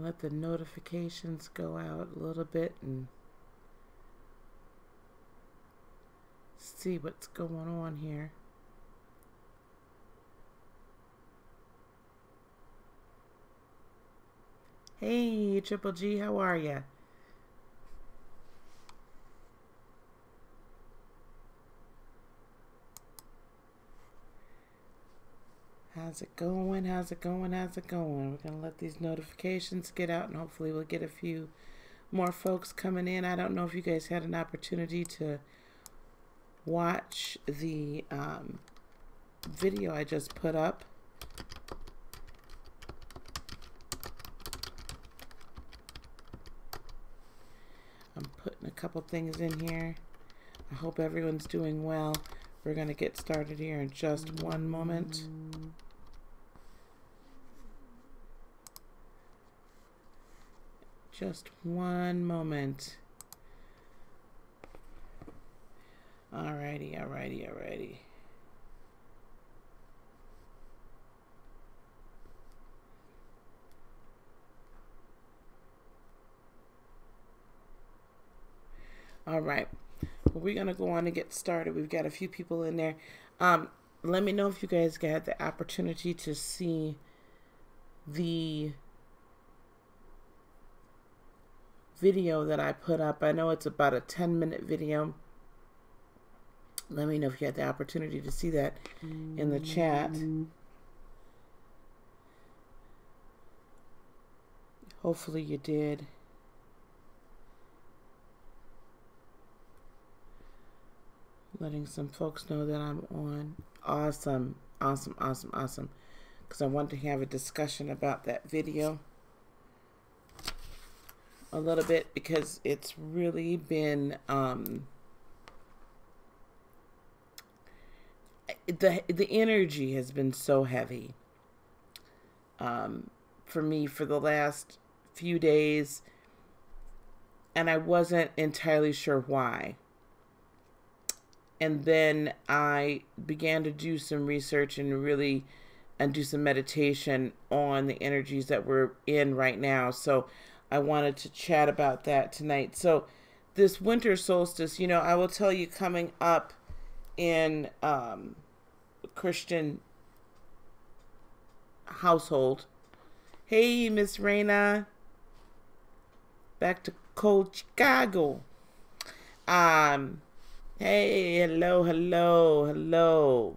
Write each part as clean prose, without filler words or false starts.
let the notifications go out a little bit and see what's going on here. Hey, Triple G, how are ya? How's it going? How's it going? How's it going? We're going to let these notifications get out, and hopefully we'll get a few more folks coming in. I don't know if you guys had an opportunity to watch the video I just put up. I'm putting a couple things in here. I hope everyone's doing well. We're going to get started here in just one moment. Just one moment. Alrighty, alrighty, alrighty. All right. Well, we're going to go on and get started. We've got a few people in there. Let me know if you guys got the opportunity to see the video that I put up. I know it's about a 10-minute video. Let me know if you had the opportunity to see that in the chat. Hopefully you did. Letting some folks know that I'm on. Awesome, awesome, awesome, awesome. Because I want to have a discussion about that video a little bit, because it's really been the energy has been so heavy for me for the last few days, and I wasn't entirely sure why. And then I began to do some research and do some meditation on the energies that we're in right now. So I wanted to chat about that tonight. So this winter solstice, you know, I will tell you, coming up in Christian household. Hey, Miss Raina. Back to cold Chicago. Hey, hello, hello, hello.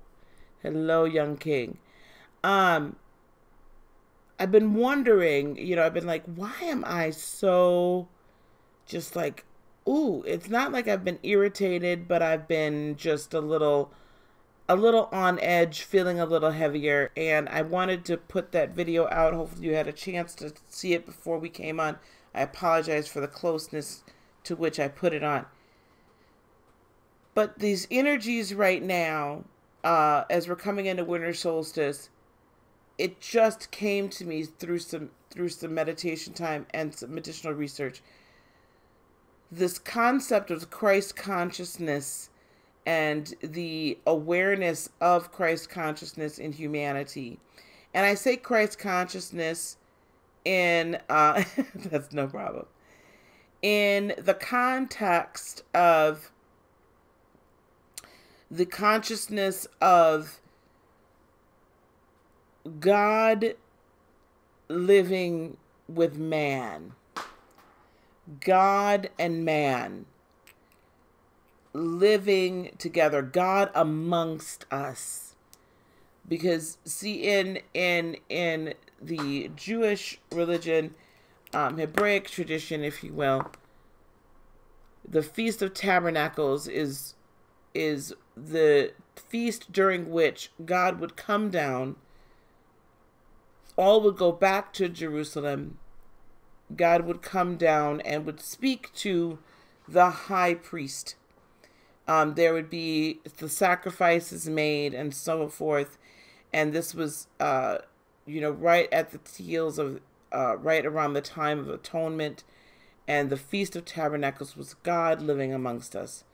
Hello, young king. I've been wondering, you know, I've been like, why am I so just like, ooh, it's not like I've been irritated, but I've been just a little on edge, feeling a little heavier. And I wanted to put that video out. Hopefully you had a chance to see it before we came on. I apologize for the closeness to which I put it on. But these energies right now, as we're coming into winter solstice, it just came to me through some meditation time and some additional research. This concept of Christ consciousness and the awareness of Christ consciousness in humanity. And I say Christ consciousness in, that's no problem, in the context of the consciousness of God living with man. God and man living together. God amongst us. Because see, in the Jewish religion, Hebraic tradition, if you will, the Feast of Tabernacles is the feast during which God would come down. All would go back to Jerusalem. God would come down and would speak to the high priest. There would be the sacrifices made and so forth. And this was, right at the heels of, right around the time of atonement. And the Feast of Tabernacles was God living amongst us.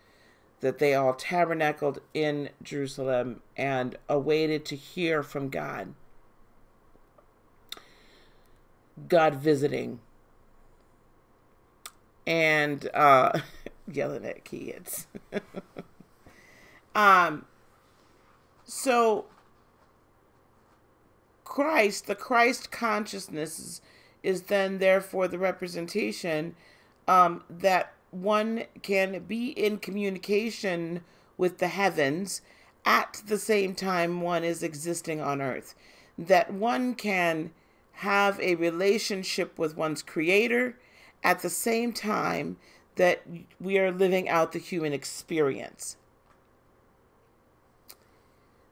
That they all tabernacled in Jerusalem and awaited to hear from God. God visiting and yelling at kids. So Christ, the Christ consciousness is then therefore the representation that one can be in communication with the heavens at the same time one is existing on earth. That one can have a relationship with one's creator at the same time that we are living out the human experience.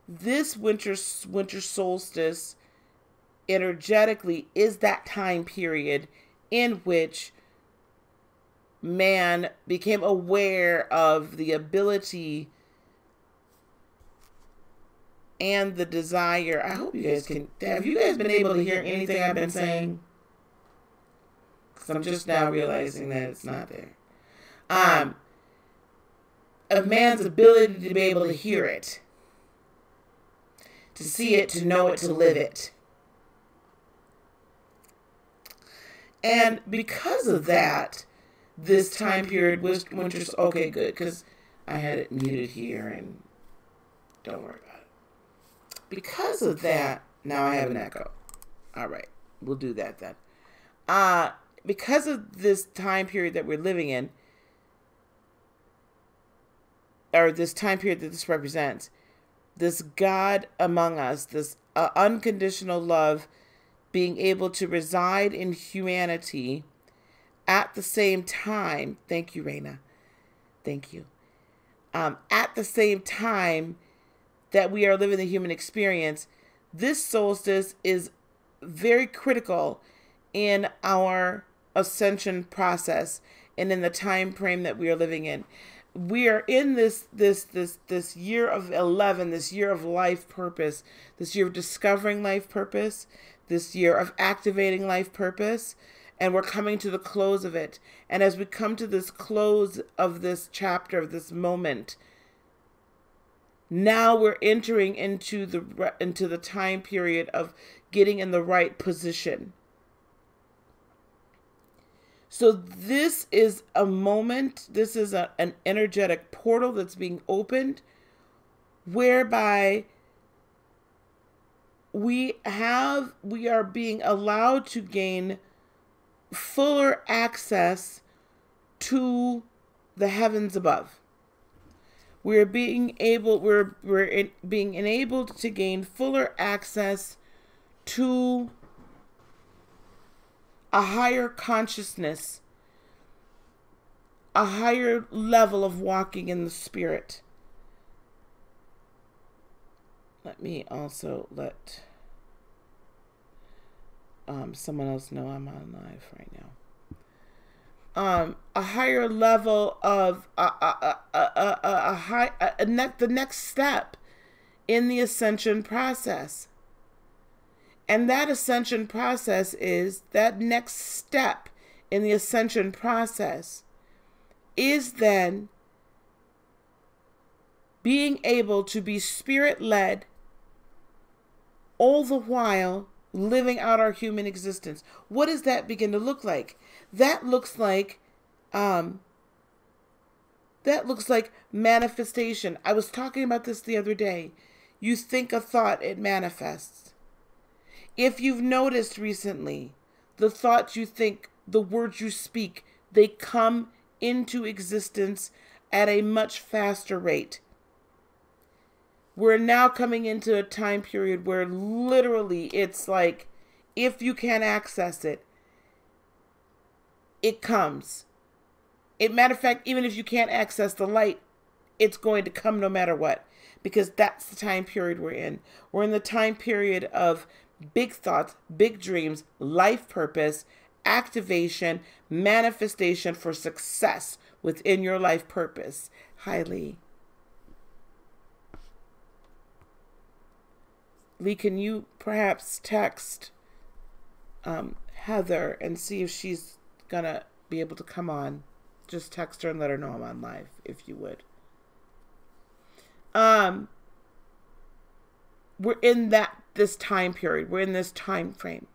This winter solstice energetically is that time period in which man became aware of the ability and the desire. I hope you guys can. Have you guys been able to hear anything I've been saying? Because I'm just now realizing that it's not there. Of man's ability to be able to hear it, to see it, to know it, to live it. And because of that, this time period was winter's okay, good, because I had it muted here and don't worry about it. Because of that, now I have an echo. All right, we'll do that then. Because of this time period that we're living in, or this time period that this represents, this God among us, this unconditional love being able to reside in humanity at the same time. Thank you, Raina. Thank you. At the same time that we are living the human experience, this solstice is very critical in our ascension process and in the time frame that we are living in. We are in this year of 11, this year of life purpose, this year of discovering life purpose, this year of activating life purpose, and we're coming to the close of it. And as we come to this close of this chapter, of this moment, now we're entering into the time period of getting in the right position. So this is a moment, this is an energetic portal that's being opened, whereby we are being allowed to gain fuller access to the heavens above. We're being enabled to gain fuller access to a higher consciousness, a higher level of walking in the spirit. Let me also let someone else know I'm on live right now. A higher level of the next step in the ascension process. And that ascension process is, that next step in the ascension process is then being able to be spirit-led all the while living out our human existence. What does that begin to look like? That looks like manifestation. I was talking about this the other day. You think a thought, it manifests. If you've noticed recently, the thoughts you think, the words you speak, they come into existence at a much faster rate. We're now coming into a time period where literally it's like, if you can't access it, it comes. Matter of fact, even if you can't access the light, it's going to come no matter what, because that's the time period we're in. We're in the time period of big thoughts, big dreams, life purpose, activation, manifestation for success within your life purpose. Hi, Lee. Lee, can you perhaps text Heather and see if she's gonna be able to come on? Just text her and let her know I'm on live, if you would. We're in this time period. We're in this time frame.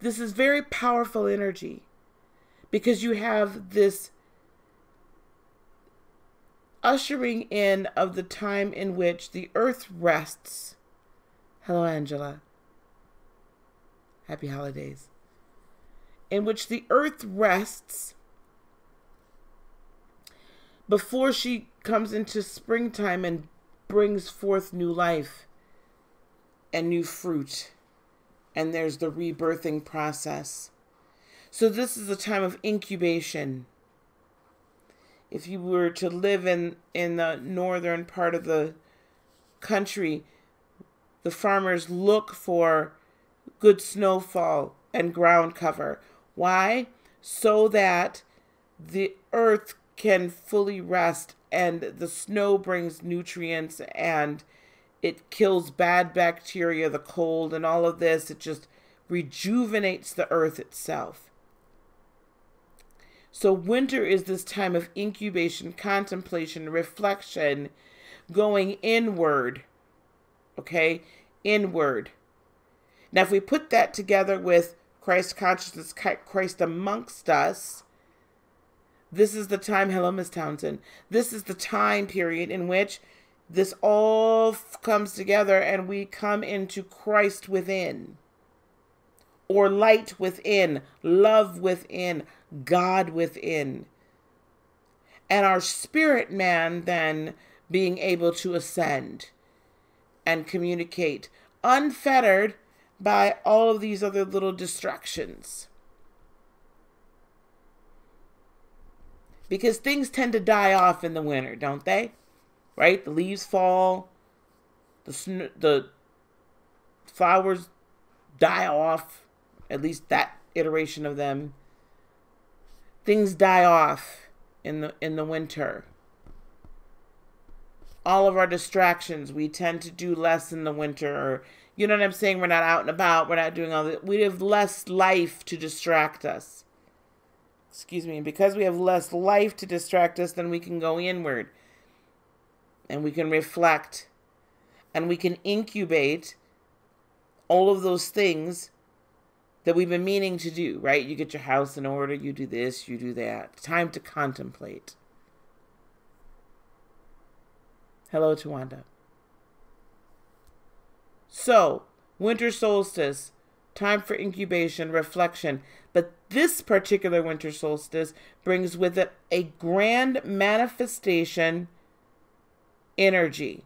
this is very powerful energy because you have this ushering in of the time in which the earth rests. Hello, Angela. Happy holidays. In which the earth rests before she comes into springtime and brings forth new life and new fruit. And there's the rebirthing process. So this is a time of incubation. If you were to live in the northern part of the country, the farmers look for good snowfall and ground cover. Why? So that the earth can fully rest and the snow brings nutrients and it kills bad bacteria, the cold and all of this. It just rejuvenates the earth itself. So winter is this time of incubation, contemplation, reflection, going inward. Okay? Inward. Now, if we put that together with Christ consciousness, Christ amongst us, this is the time, hello, Miss Townsend, this is the time period in which this all comes together and we come into Christ within, or light within, love within, God within. And our spirit man then being able to ascend and communicate unfettered by all of these other little distractions. Because things tend to die off in the winter, don't they? Right? The leaves fall, the flowers die off, at least that iteration of them. Things die off in the winter. All of our distractions, we tend to do less in the winter. Or, you know what I'm saying? We're not out and about. We're not doing all that. We have less life to distract us. Excuse me. And because we have less life to distract us, then we can go inward. And we can reflect. And we can incubate all of those things that we've been meaning to do, right? You get your house in order, you do this, you do that. Time to contemplate. Hello, Tawanda. So, winter solstice, time for incubation, reflection. But this particular winter solstice brings with it a grand manifestation energy.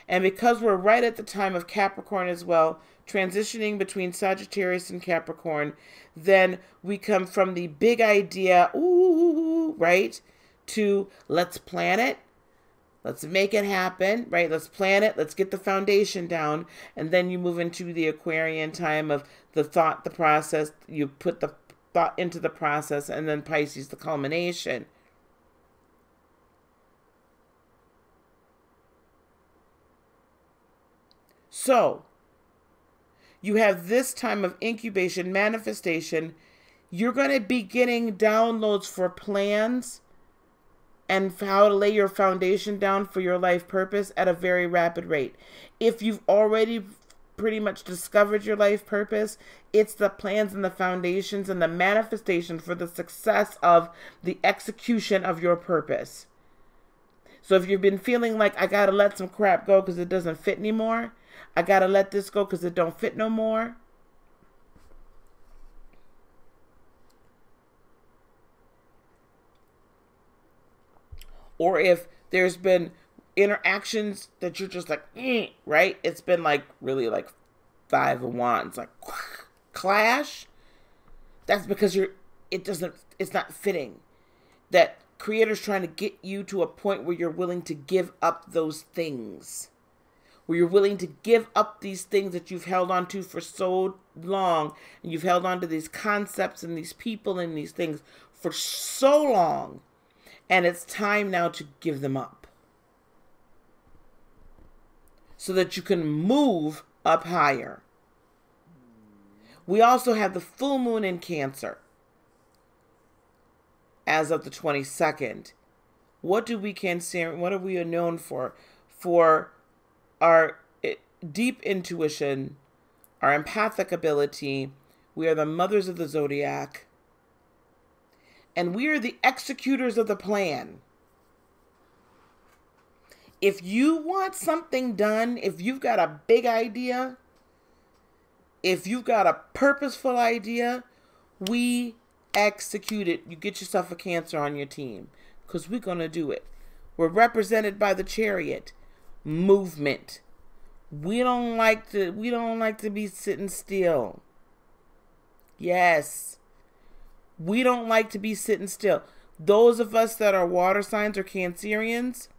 And because we're right at the time of Capricorn as well, transitioning between Sagittarius and Capricorn, then we come from the big idea, right, to let's plan it, let's make it happen, right? Let's plan it, let's get the foundation down, and then you move into the Aquarian time of the thought, the process, you put the thought into the process, and then Pisces, the culmination. So, you have this time of incubation, manifestation. You're going to be getting downloads for plans and how to lay your foundation down for your life purpose at a very rapid rate. If you've already pretty much discovered your life purpose, it's the plans and the foundations and the manifestation for the success of the execution of your purpose. So if you've been feeling like I got to let some crap go because it doesn't fit anymore, I got to let this go because it don't fit no more. Or if there's been interactions that you're just like, right? It's been like really like 5 of Wands, like clash. That's because it's not fitting. That Creator's trying to get you to a point where you're willing to give up those things. Where you're willing to give up these things that you've held on to for so long. And you've held on to these concepts and these people and these things for so long. And it's time now to give them up. So that you can move up higher. We also have the full moon in Cancer. As of the 22nd. What do we Cancer, what are we known for? For our deep intuition, our empathic ability. We are the mothers of the zodiac. And we are the executors of the plan. If you want something done, if you've got a big idea, if you've got a purposeful idea, we execute it. You get yourself a Cancer on your team because we're going to do it. We're represented by the Chariot. Movement. We don't like to be sitting still. Yes. We don't like to be sitting still. Those of us that are water signs or Cancerians,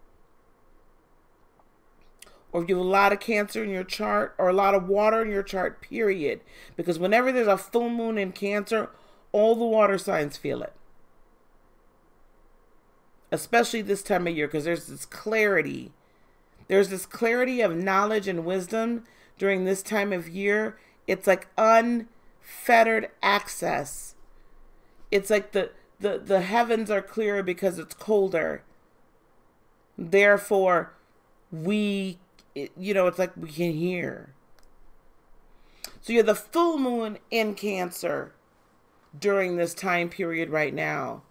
or if you have a lot of Cancer in your chart or a lot of water in your chart, period. Because whenever there's a full moon in Cancer, all the water signs feel it. Especially this time of year, because there's this clarity. There's this clarity of knowledge and wisdom during this time of year. It's like unfettered access. It's like the heavens are clearer because it's colder. Therefore, it's like we can hear. So you have the full moon in Cancer during this time period right now.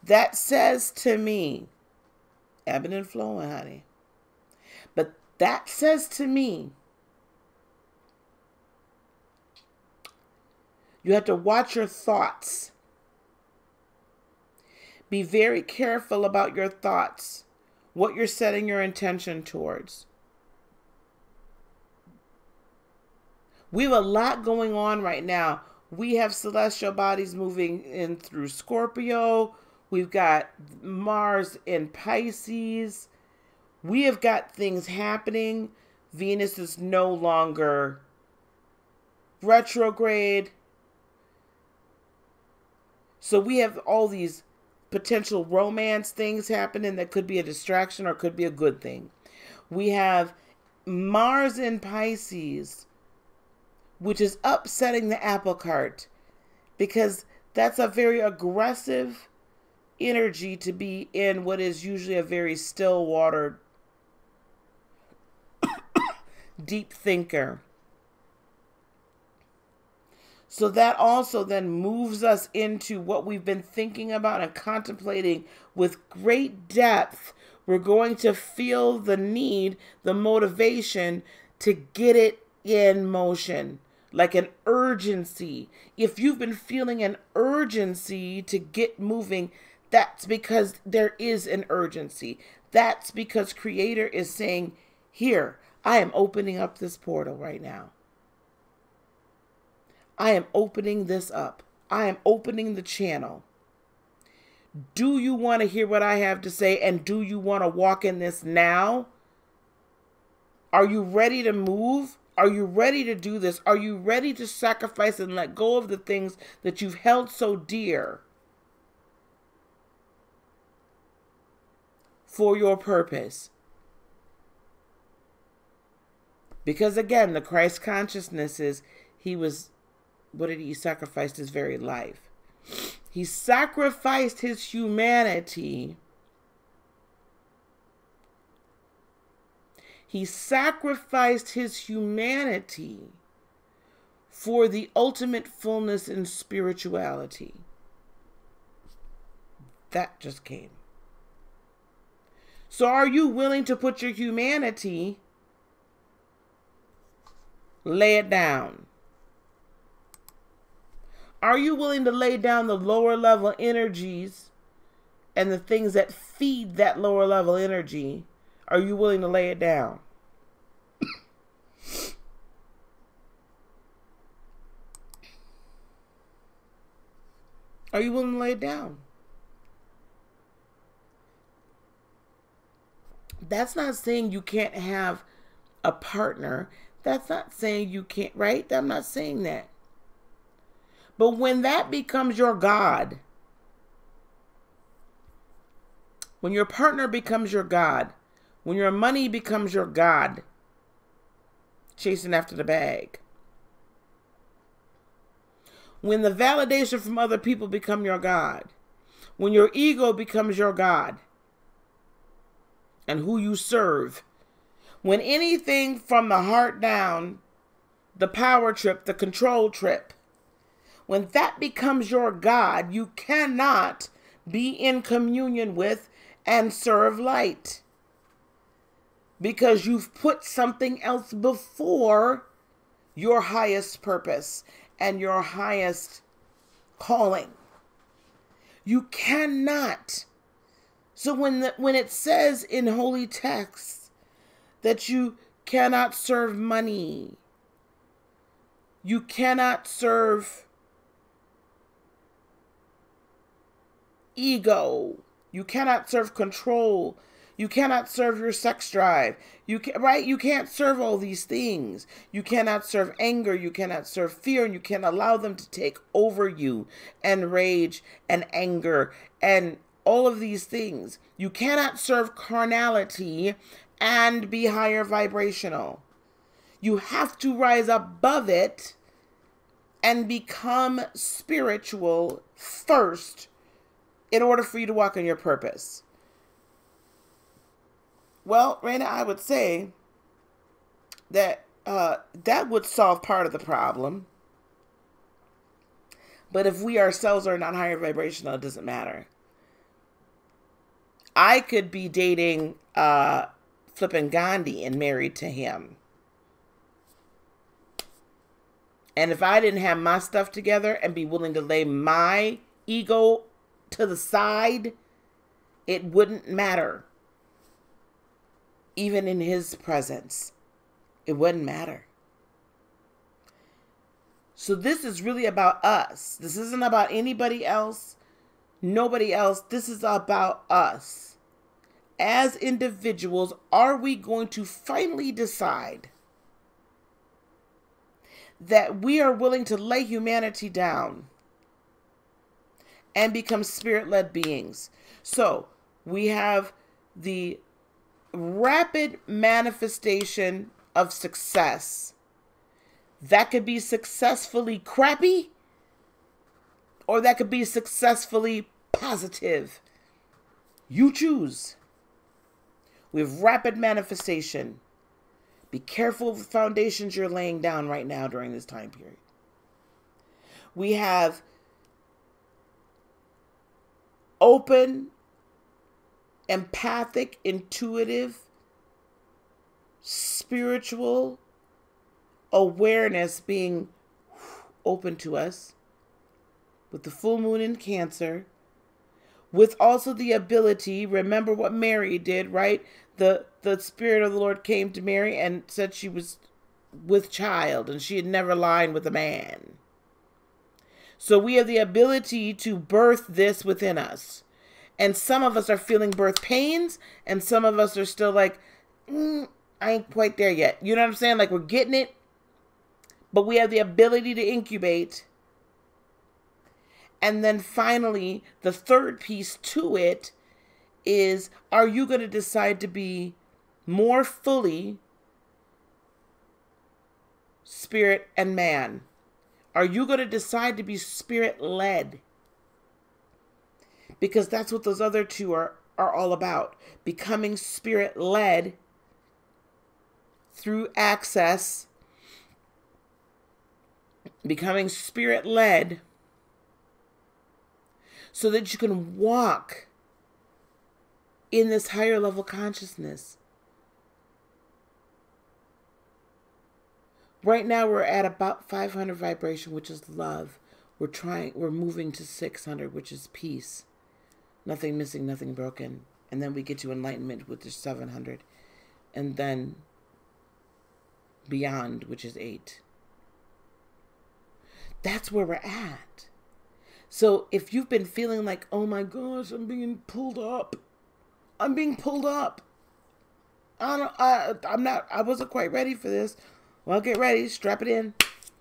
That says to me, ebbing and flowing, honey. But that says to me, you have to watch your thoughts. Be very careful about your thoughts, what you're setting your intention towards. We have a lot going on right now. We have celestial bodies moving in through Scorpio. We've got Mars in Pisces. We have got things happening. Venus is no longer retrograde. So we have all these potential romance things happening that could be a distraction or could be a good thing. We have Mars in Pisces, which is upsetting the apple cart because that's a very aggressive energy to be in what is usually a very still water, deep thinker. So that also then moves us into what we've been thinking about and contemplating with great depth. We're going to feel the need, the motivation to get it in motion, like an urgency. If you've been feeling an urgency to get moving, that's because there is an urgency. That's because Creator is saying, here, I am opening up this portal right now. I am opening this up. I am opening the channel. Do you want to hear what I have to say? And do you want to walk in this now? Are you ready to move? Are you ready to do this? Are you ready to sacrifice and let go of the things that you've held so dear for your purpose? Because again, the Christ consciousness is, he sacrificed his very life. He sacrificed his humanity. He sacrificed his humanity for the ultimate fullness in spirituality. That just came. So are you willing to put your humanity, lay it down? Are you willing to lay down the lower level energies and the things that feed that lower level energy? Are you willing to lay it down? Are you willing to lay it down? That's not saying you can't have a partner. That's not saying you can't, right? I'm not saying that. But when that becomes your God, when your partner becomes your God, when your money becomes your God, chasing after the bag, when the validation from other people become your God, when your ego becomes your God, and who you serve, when anything from the heart down the power trip, the control trip. When that becomes your God, you cannot be in communion with and serve light, because you've put something else before your highest purpose and your highest calling. You cannot. So when it says in holy texts that you cannot serve money, you cannot serve ego, you cannot serve control, you cannot serve your sex drive, you can't serve all these things. You cannot serve anger, you cannot serve fear, and you can't allow them to take over you, and rage and anger and all of these things. You cannot serve carnality and be higher vibrational. You have to rise above it and become spiritual first in order for you to walk in your purpose. Well, Raina, I would say that that would solve part of the problem. But if we ourselves are not higher vibrational, it doesn't matter. I could be dating flipping Gandhi and married to him. And if I didn't have my stuff together and be willing to lay my ego to the side, it wouldn't matter. Even in his presence, it wouldn't matter. So this is really about us. This isn't about anybody else, nobody else. This is about us. As individuals, are we going to finally decide that we are willing to lay humanity down and become spirit-led beings? So we have the rapid manifestation of success. That could be successfully crappy, or that could be successfully positive. You choose. We have rapid manifestation. Be careful of the foundations you're laying down right now during this time period. We have open, empathic, intuitive, spiritual awareness being open to us with the full moon in Cancer, with also the ability, remember what Mary did, right? The Spirit of the Lord came to Mary and said she was with child and she had never lied with a man. So we have the ability to birth this within us. And some of us are feeling birth pains, and some of us are still like, I ain't quite there yet. You know what I'm saying? Like, we're getting it, but we have the ability to incubate. And then finally, the third piece to it is, are you going to decide to be more fully spirit and man? Are you going to decide to be spirit-led? Because that's what those other two are all about. Becoming spirit-led through access. Becoming spirit-led so that you can walk in this higher level consciousness. Right now we're at about 500 vibration, which is love. We're moving to 600, which is peace. Nothing missing, nothing broken. And then we get to enlightenment, which is 700. And then beyond, which is 8. That's where we're at. So if you've been feeling like, oh my gosh, I'm being pulled up. I'm being pulled up. I wasn't quite ready for this. Well, get ready. Strap it in.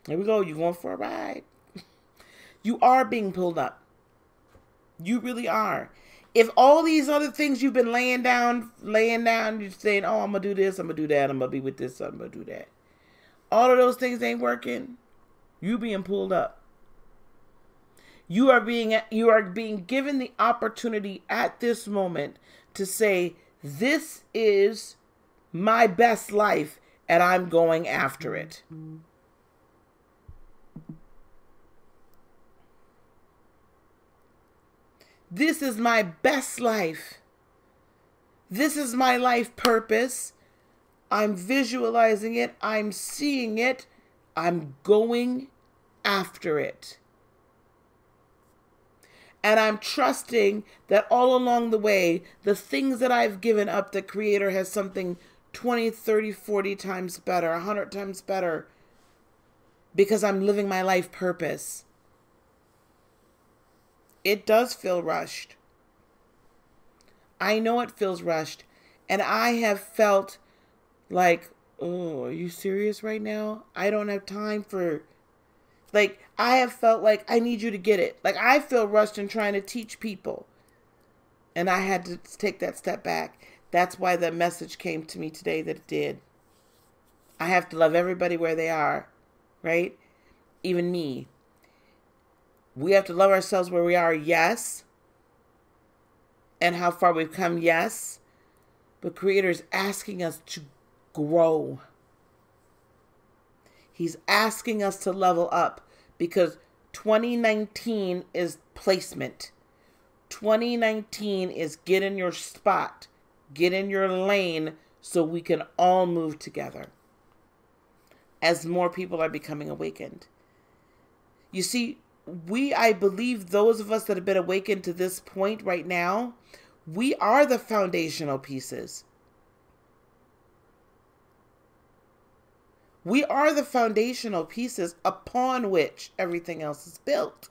Here we go. You're going for a ride. You are being pulled up. You really are. If all these other things you've been laying down, you're saying, oh, I'm going to do this, I'm going to do that, I'm going to be with this, I'm going to do that. All of those things ain't working. You being pulled up. You are being given the opportunity at this moment to say, this is my best life and I'm going after it. This is my best life. This is my life purpose. I'm visualizing it. I'm seeing it. I'm going after it. And I'm trusting that all along the way, the things that I've given up, the Creator has something 20, 30, 40 times better, 100 times better, because I'm living my life purpose. It does feel rushed. I know it feels rushed. And I have felt like, oh, are you serious right now? I don't have time for... Like, I have felt like I need you to get it. Like, I feel rushed in trying to teach people. And I had to take that step back. That's why the message came to me today that it did. I have to love everybody where they are, right? Even me. We have to love ourselves where we are, yes. And how far we've come, yes. But Creator is asking us to grow. He's asking us to level up because 2019 is placement. 2019 is get in your spot, get in your lane so we can all move together as more people are becoming awakened. You see, I believe those of us that have been awakened to this point right now, we are the foundational pieces. We are the foundational pieces upon which everything else is built.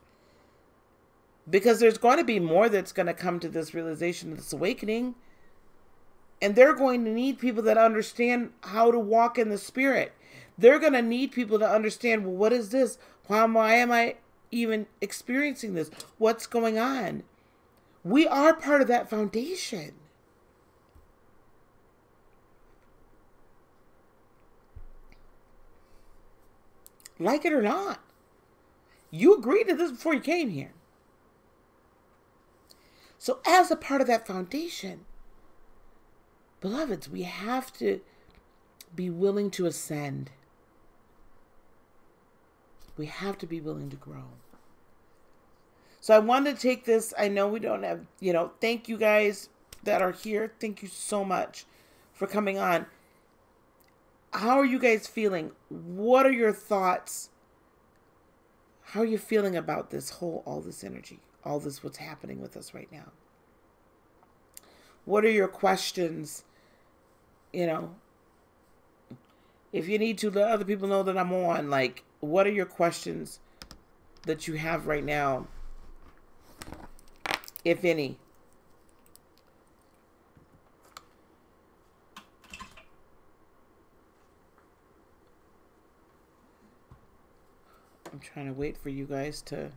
Because there's going to be more that's going to come to this realization, this awakening. And they're going to need people that understand how to walk in the Spirit. They're going to need people to understand, well, what is this? Why am I even experiencing this? What's going on? We are part of that foundation. Like it or not. You agreed to this before you came here. So as a part of that foundation, beloveds, we have to be willing to ascend. We have to be willing to grow. So I wanted to take this. I know we don't have, thank you guys that are here. Thank you so much for coming on. How are you guys feeling? What are your thoughts? How are you feeling about all this energy, all this, what's happening with us right now? What are your questions? If you need to let other people know that I'm on, what are your questions that you have right now, if any? I'm trying to wait for you guys to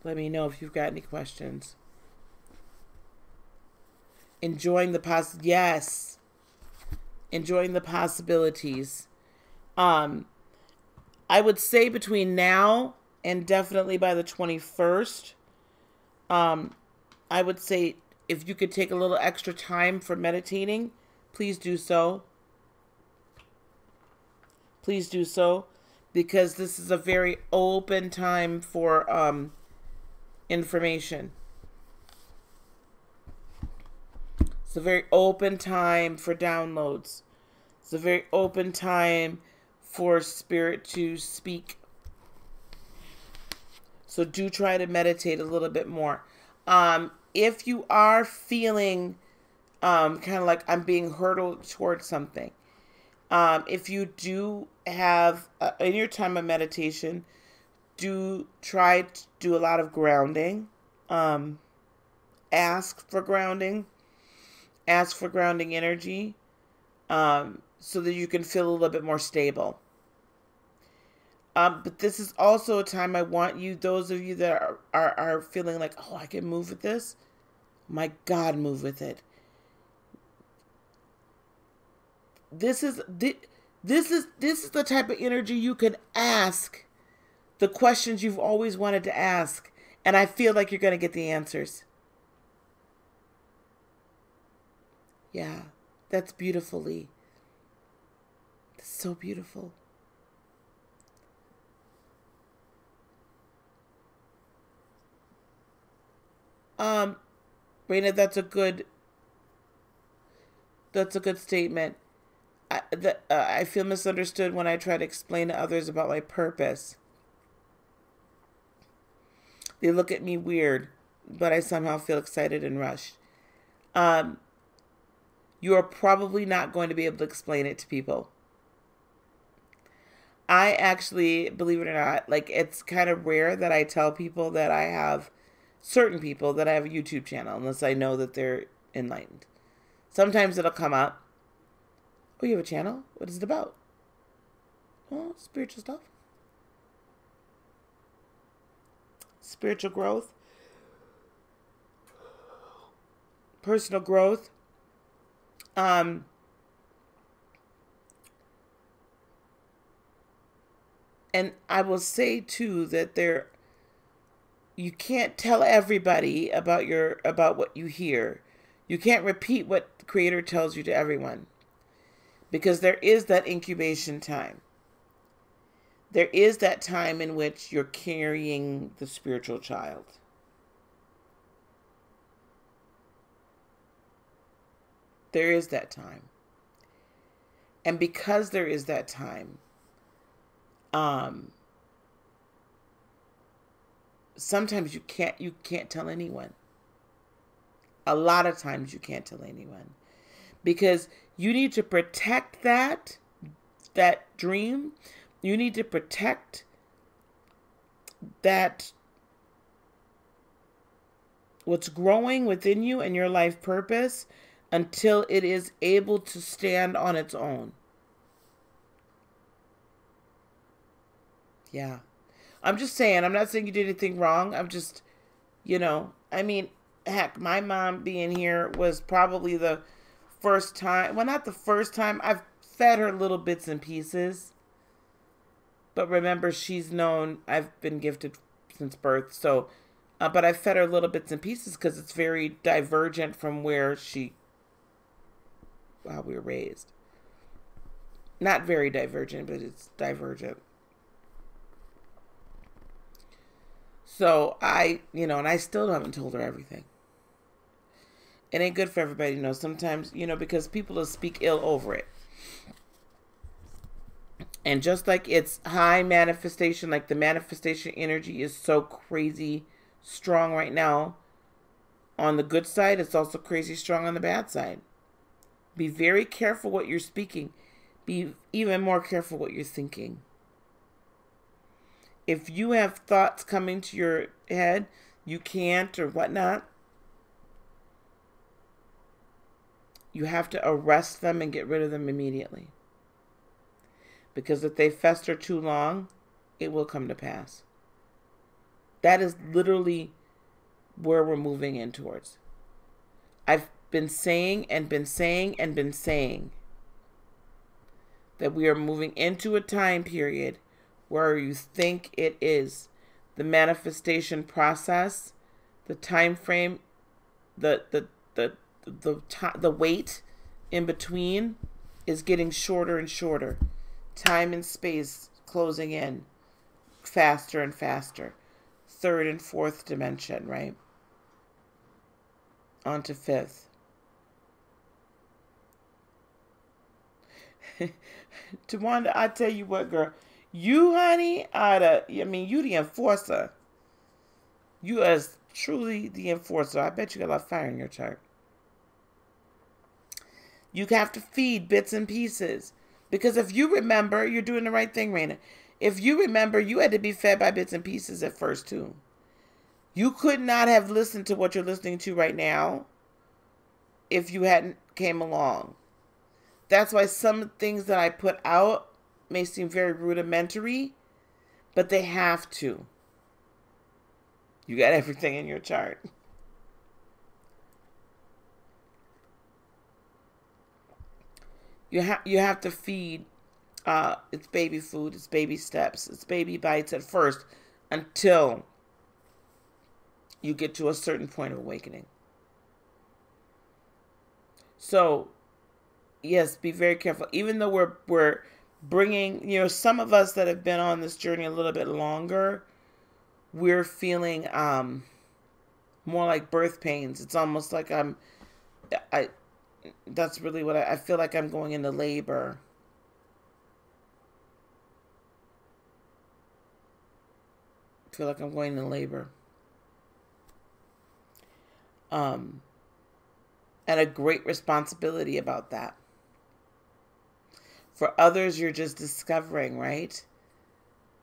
let me know if you've got any questions. Enjoying the yes. Enjoying the possibilities. I would say between now and definitely by the 21st, I would say if you could take a little extra time for meditating, please do so. Please do so, because this is a very open time for information. It's a very open time for downloads. It's a very open time for Spirit to speak. So do try to meditate a little bit more. If you are feeling kind of like I'm being hurtled towards something, if you do have, in your time of meditation, do try to do a lot of grounding. Ask for grounding. Ask for grounding energy, so that you can feel a little bit more stable. But this is also a time I want you, those of you that are feeling like, oh, I can move with this. My God, move with it. This is the type of energy you can ask the questions you've always wanted to ask, and I feel like you're going to get the answers. Yeah, that's beautifully. That's so beautiful. Um, Raina, that's a good statement. I feel misunderstood when I try to explain to others about my purpose. They look at me weird, but I somehow feel excited and rushed. Um, you are probably not going to be able to explain it to people. I actually, believe it or not, like it's kind of rare that I tell people that I have certain people that I have a YouTube channel unless I know that they're enlightened. Sometimes it'll come up. Oh, you have a channel? What is it about? Oh, spiritual stuff. Spiritual growth. Personal growth. Um, and I will say too that you can't tell everybody about what you hear. You can't repeat what the Creator tells you to everyone. Because there is that incubation time. There is that time in which you're carrying the spiritual child. There is that time. And because there is that time, sometimes you can't tell anyone. A lot of times you can't tell anyone. Because you need to protect that dream. You need to protect that what's growing within you and your life purpose until it is able to stand on its own. Yeah. I'm just saying, I'm not saying you did anything wrong. I'm just, I mean, heck, my mom being here was probably the first time, well, not the first time, I've fed her little bits and pieces. But remember, I've been gifted since birth, so, but I've fed her little bits and pieces because it's very divergent from how we were raised. Not very divergent, but it's divergent. So and I still haven't told her everything. It ain't good for everybody to know. Sometimes, because people will speak ill over it. And just like it's high manifestation, like the manifestation energy is so crazy strong right now on the good side, it's also crazy strong on the bad side. Be very careful what you're speaking. Be even more careful what you're thinking. If you have thoughts coming to your head, you can't or whatnot, you have to arrest them and get rid of them immediately. Because if they fester too long, it will come to pass. That is literally where we're moving in towards. I've been saying and been saying and been saying that we are moving into a time period where you think it is the manifestation process, the time frame, the wait in between is getting shorter and shorter. Time and space closing in faster and faster. Third and fourth dimension, right? On to fifth. Tawanda, I tell you what, girl. You, honey, you the enforcer. You are truly the enforcer. I bet you got a lot of fire in your chart. You have to feed bits and pieces. Because if you remember, you're doing the right thing, Raina. If you remember, you had to be fed by bits and pieces at first, too. You could not have listened to what you're listening to right now if you hadn't came along. That's why some things that I put out may seem very rudimentary, but they have to. You got everything in your chart. You have to feed. It's baby food. It's baby steps. It's baby bites at first until you get to a certain point of awakening. So, yes, be very careful. Even though we're bringing, some of us that have been on this journey a little bit longer, we're feeling more like birth pains. It's almost like I that's really what I feel like I'm going into labor. I feel like I'm going into labor. And a great responsibility about that. For others, you're just discovering, right?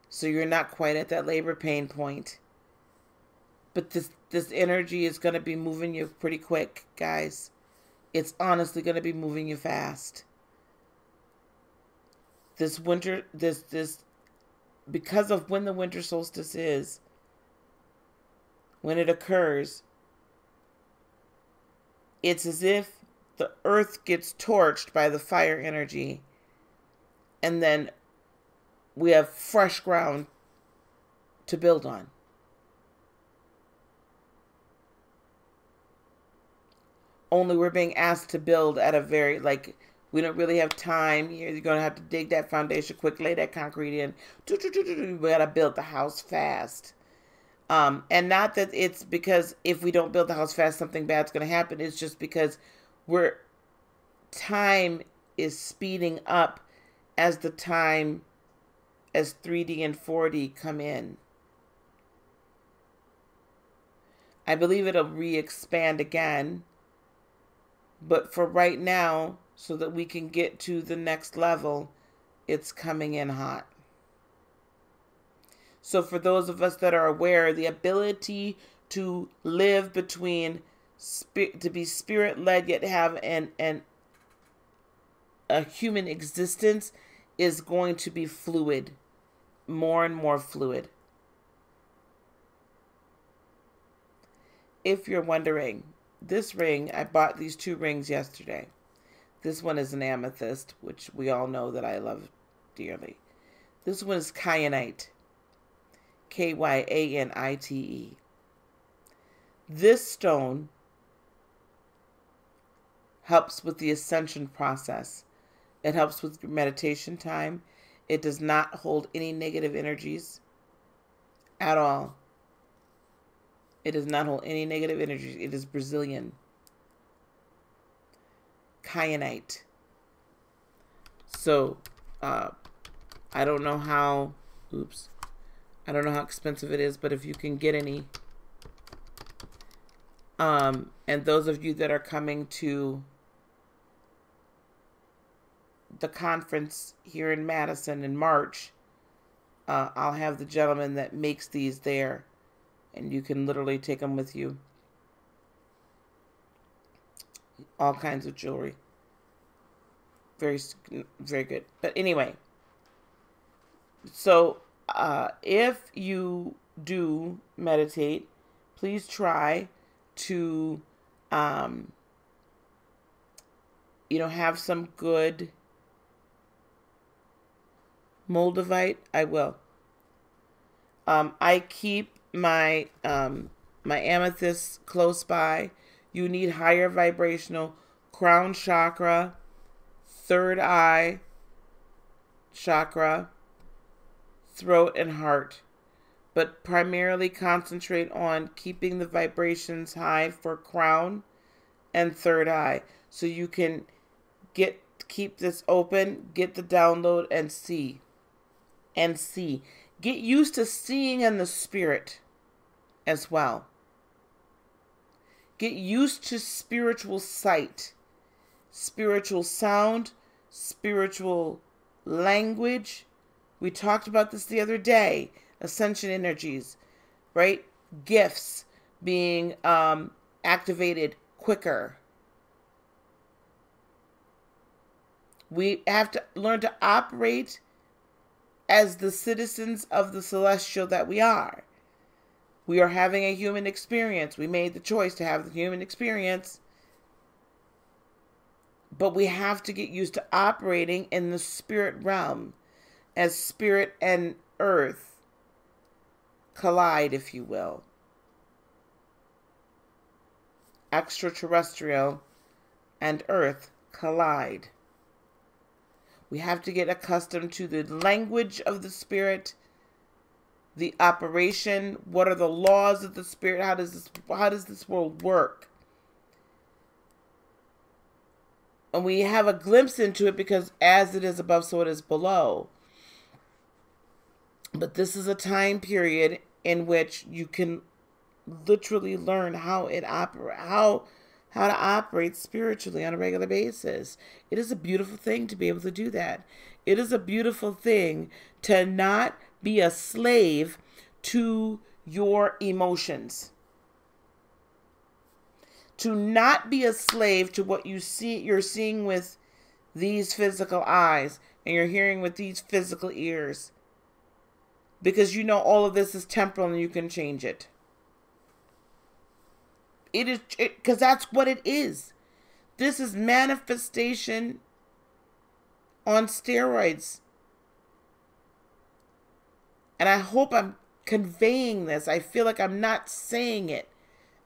So you're not quite at that labor pain point. But this energy is going to be moving you pretty quick, guys. It's honestly going to be moving you fast. This winter, because of when the winter solstice is, when it occurs, it's as if the earth gets torched by the fire energy, and then we have fresh ground to build on. Only we're being asked to build at a very, like, we don't really have time. You're going to have to dig that foundation quick, lay that concrete in. We got to build the house fast. And not that it's because if we don't build the house fast, something bad's going to happen. It's just because time is speeding up as 3D and 4D come in. I believe it'll re-expand again. But for right now, so that we can get to the next level, it's coming in hot. So for those of us that are aware, the ability to live between, to be spirit-led yet have a human existence is going to be fluid, more and more fluid. If you're wondering, this ring, I bought these 2 rings yesterday. This one is an amethyst, which we all know that I love dearly. This one is kyanite. Kyanite. This stone helps with the ascension process. It helps with meditation time. It does not hold any negative energies at all. It does not hold any negative energies. It is Brazilian. Kyanite. So, I don't know how, I don't know how expensive it is, but if you can get any, and those of you that are coming to the conference here in Madison in March, I'll have the gentleman that makes these there, and you can literally take them with you. All kinds of jewelry. Very, very good. But anyway, so if you do meditate, please try to, have some good moldavite. I will. I keep my my amethyst close by. You need higher vibrational crown chakra, third eye chakra, throat, and heart. But primarily concentrate on keeping the vibrations high for crown and third eye. So you can keep this open, get the download, and see. Get used to seeing in the spirit as well. Get used to spiritual sight, spiritual sound, spiritual language. We talked about this the other day. Ascension energies, right? Gifts being activated quicker. We have to learn to operate as the citizens of the celestial that we are. We are having a human experience. We made the choice to have the human experience. But we have to get used to operating in the spirit realm as spirit and earth collide, if you will. Extraterrestrial and earth collide. We have to get accustomed to the language of the spirit the operation, what are the laws of the spirit, how does this world work? And we have a glimpse into it because as it is above, so it is below. But this is a time period in which you can literally learn how to operate spiritually on a regular basis. It is a beautiful thing to be able to do that. It is a beautiful thing to not be a slave to your emotions. To not be a slave to what you're seeing with these physical eyes and you're hearing with these physical ears. Because you know all of this is temporal and you can change it. It is, because that's what it is. This is manifestation on steroids. And I hope I'm conveying this. I feel like I'm not saying it.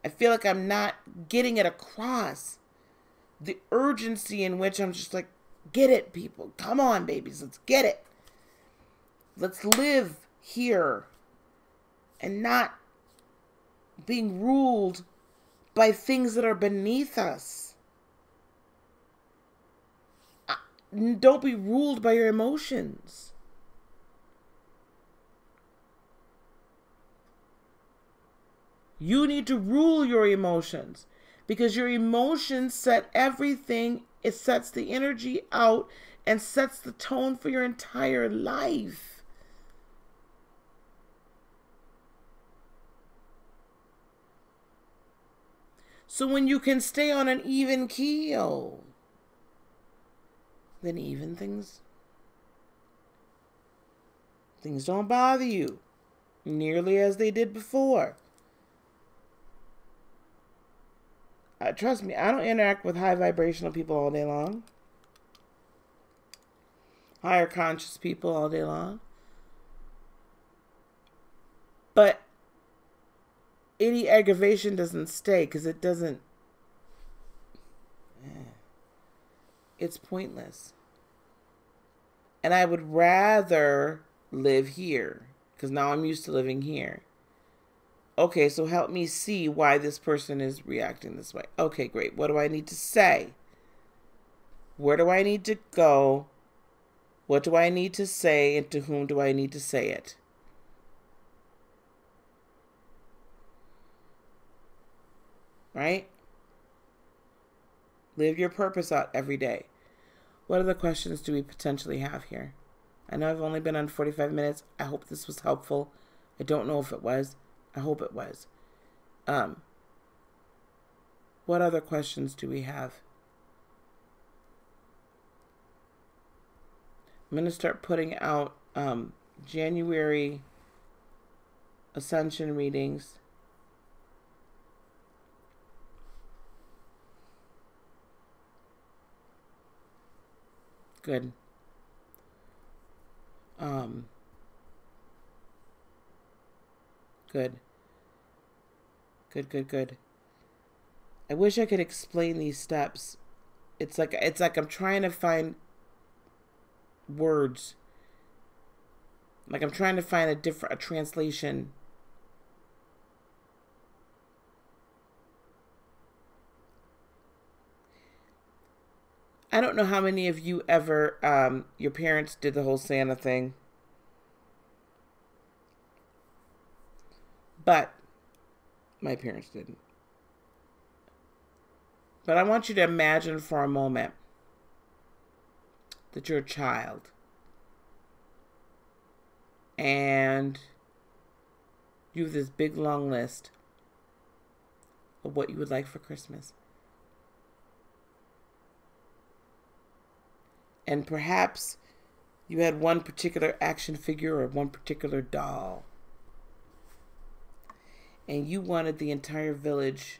I feel like I'm not getting it across. The urgency in which I'm just like, get it, people. Come on, babies. Let's get it. Let's live here and not being ruled by things that are beneath us. Don't be ruled by your emotions. You need to rule your emotions because your emotions set everything. It sets the energy out and sets the tone for your entire life. So when you can stay on an even keel, then even things don't bother you nearly as they did before. Trust me, I don't interact with high vibrational people all day long. Higher conscious people all day long. But any aggravation doesn't stay because it doesn't. It's pointless. And I would rather live here because now I'm used to living here. Okay, so help me see why this person is reacting this way. Okay, great. What do I need to say? Where do I need to go? What do I need to say? And to whom do I need to say it? Right? Live your purpose out every day. What other questions do we potentially have here? I know I've only been on 45 minutes. I hope this was helpful. I don't know if it was. I hope it was. What other questions do we have? I'm going to start putting out January Ascension readings. Good. Good. Good. I wish I could explain these steps. It's like I'm trying to find words. Like I'm trying to find a translation. I don't know how many of you ever, your parents did the whole Santa thing. But my parents didn't. But I want you to imagine for a moment that you're a child. And you have this big long list of what you would like for Christmas. And perhaps you had one particular action figure or one particular doll. And you wanted the entire village,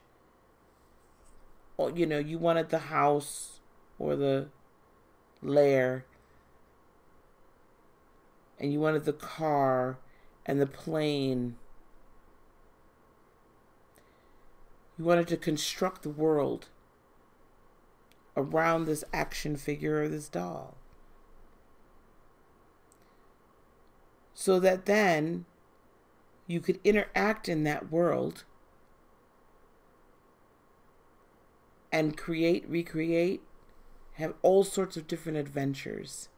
or, you know, you wanted the house or the lair. And you wanted the car and the plane. You wanted to construct the world around this action figure or this doll. So that then You could interact in that world and create, recreate, have all sorts of different adventures.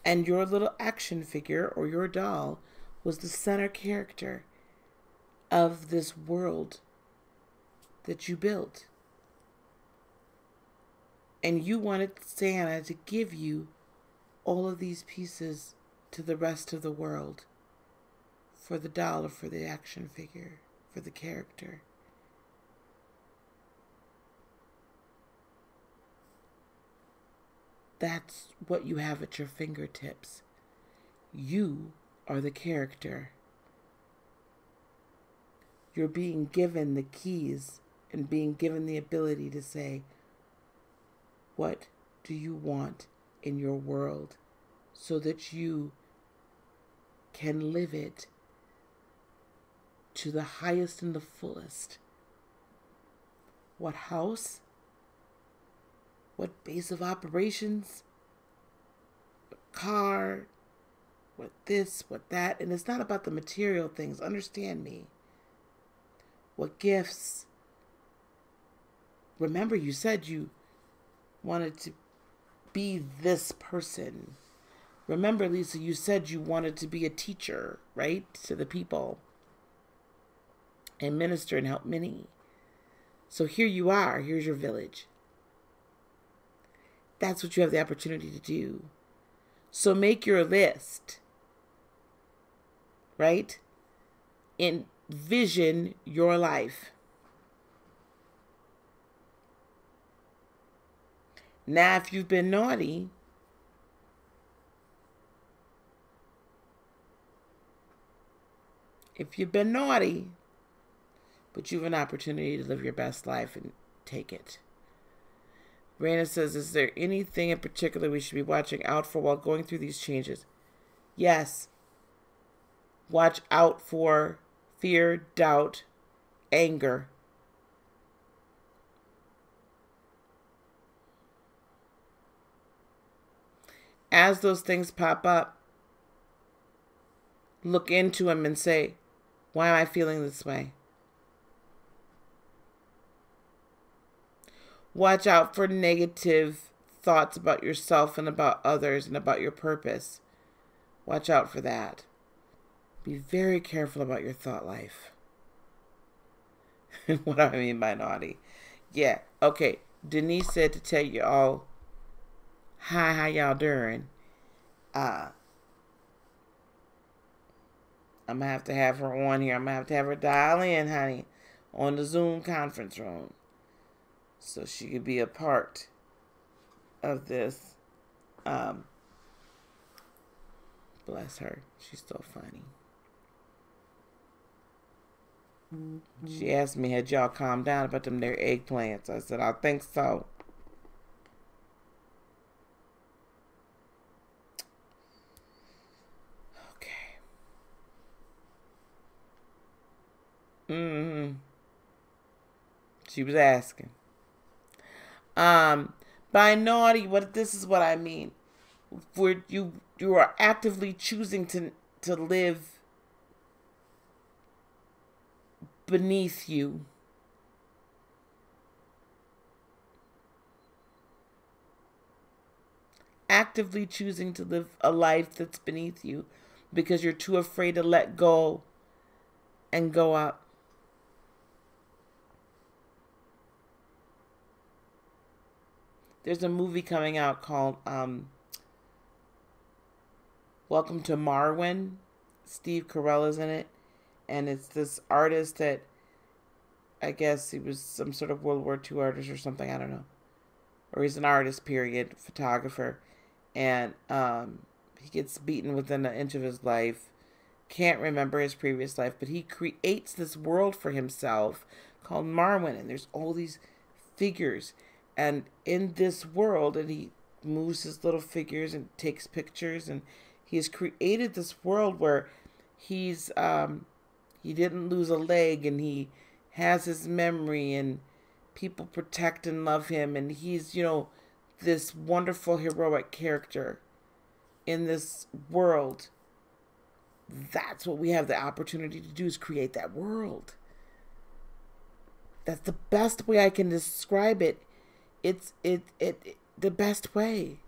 And your little action figure or your doll was the center character of this world that you built. And you wanted Santa to give you all of these pieces to the rest of the world for the doll or for the action figure, for the character. That's what you have at your fingertips. You are the character. You're being given the keys and being given the ability to say, what do you want in your world so that you can live it to the highest and the fullest? What house? What base of operations? What car? What this, what that? And it's not about the material things, understand me. What gifts? Remember, you said you wanted to be this person. Remember, Lisa, you said you wanted to be a teacher, right? To the people. And minister and help many. So here you are. Here's your village. That's what you have the opportunity to do. So make your list. Right? Envision your life. Now, if you've been naughty, but you have an opportunity to live your best life and take it. Raina says, is there anything in particular we should be watching out for while going through these changes? Yes. Watch out for fear, doubt, anger. As those things pop up, look into them and say, why am I feeling this way? Watch out for negative thoughts about yourself and about others and about your purpose. Watch out for that. Be very careful about your thought life. What do I mean by naughty? Yeah, okay. Denise said to tell you all, hi, how y'all doing? I'm going to have her on here. I'm going to have her dial in, honey, on the Zoom conference room. So she could be a part of this. Bless her. She's so funny. She asked me, had y'all calmed down about them their eggplants? I said, I think so. Okay. She was asking. By naughty, this is what I mean. Where you are actively choosing to live beneath you. Actively choosing to live a life that's beneath you because you're too afraid to let go and go up. There's a movie coming out called Welcome to Marwin. Steve Carell's in it. And it's this artist that, I guess he was some sort of World War II artist or something, I don't know. Or he's an artist, period, photographer. And he gets beaten within an inch of his life. Can't remember his previous life, but he creates this world for himself called Marwin. And there's all these figures. And in this world, and he moves his little figures and takes pictures. And he has created this world where he's... he didn't lose a leg, and he has his memory, and people protect and love him, and he's, this wonderful heroic character in this world. That's what we have the opportunity to do, is create that world. That's the best way I can describe it. It's the best way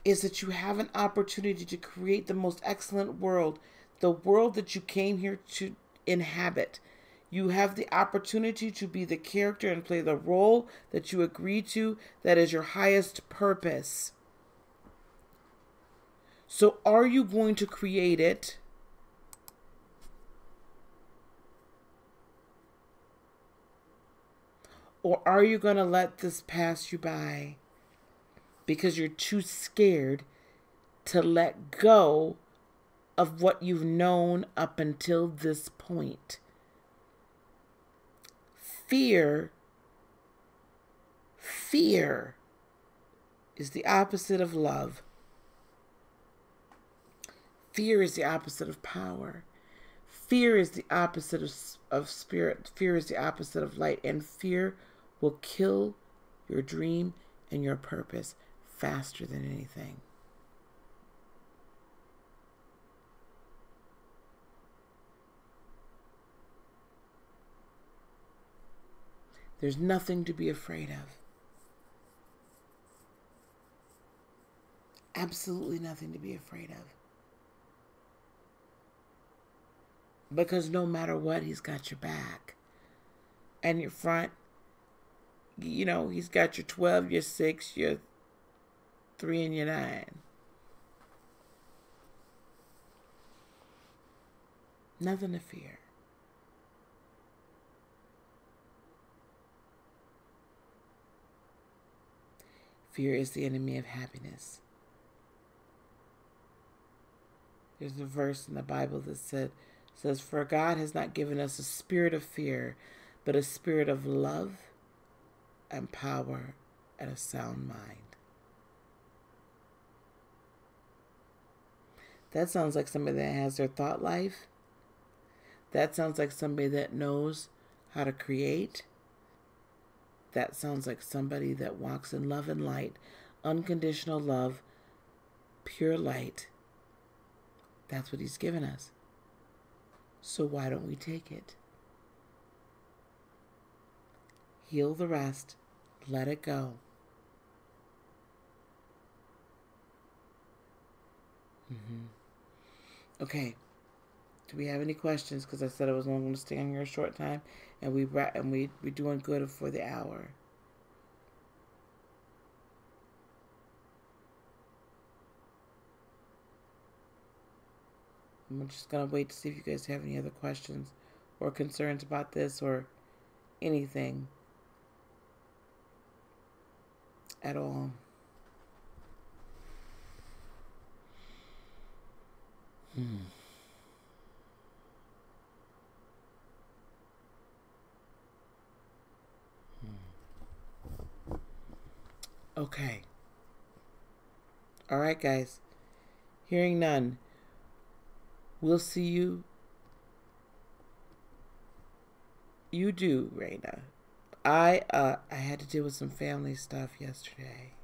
is that you have an opportunity to create the most excellent world, the world that you came here to inhabit. You have the opportunity to be the character and play the role that you agree to, that is your highest purpose. So are you going to create it? Or are you going to let this pass you by because you're too scared to let go of what you've known up until this point? Fear is the opposite of love. Fear is the opposite of power. Fear is the opposite of spirit. Fear is the opposite of light. And fear will kill your dream and your purpose faster than anything. There's nothing to be afraid of. Absolutely nothing to be afraid of. Because no matter what, he's got your back. And your front, you know, he's got your 12, your 6, your 3, and your 9. Nothing to fear. Fear is the enemy of happiness. There's a verse in the Bible that says, "For God has not given us a spirit of fear, but a spirit of love and power and a sound mind." That sounds like somebody that has their thought life. That sounds like somebody that knows how to create. That sounds like somebody that walks in love and light, unconditional love, pure light. That's what he's given us. So why don't we take it? Heal the rest. Let it go. Okay. Do we have any questions? Because I said I was only going to stay on here a short time, and we're doing good for the hour. I'm just going to wait to see if you guys have any other questions or concerns about this or anything at all. Okay. All right, guys. Hearing none. We'll see you. You do, Raina. I had to deal with some family stuff yesterday.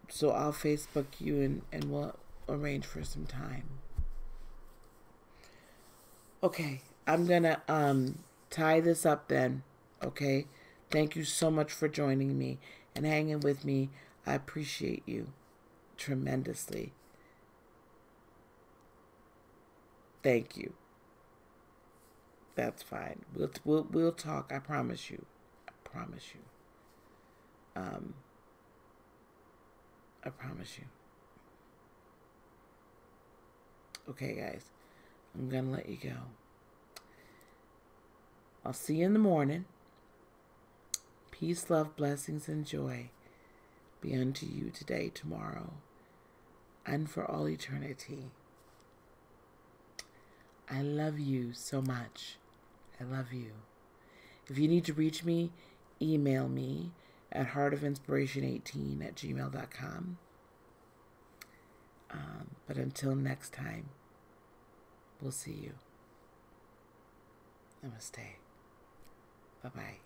So I'll Facebook you and we'll arrange for some time. Okay, I'm gonna tie this up then. Okay, thank you so much for joining me and hanging with me. I appreciate you tremendously. Thank you. That's fine. We'll talk. I promise you. I promise you. I promise you. Okay, guys. I'm gonna let you go. I'll see you in the morning. Peace, love, blessings, and joy be unto you today, tomorrow, and for all eternity. I love you so much. I love you. If you need to reach me, email me at heartofinspiration18@gmail.com. But until next time, we'll see you. Namaste. Bye-bye.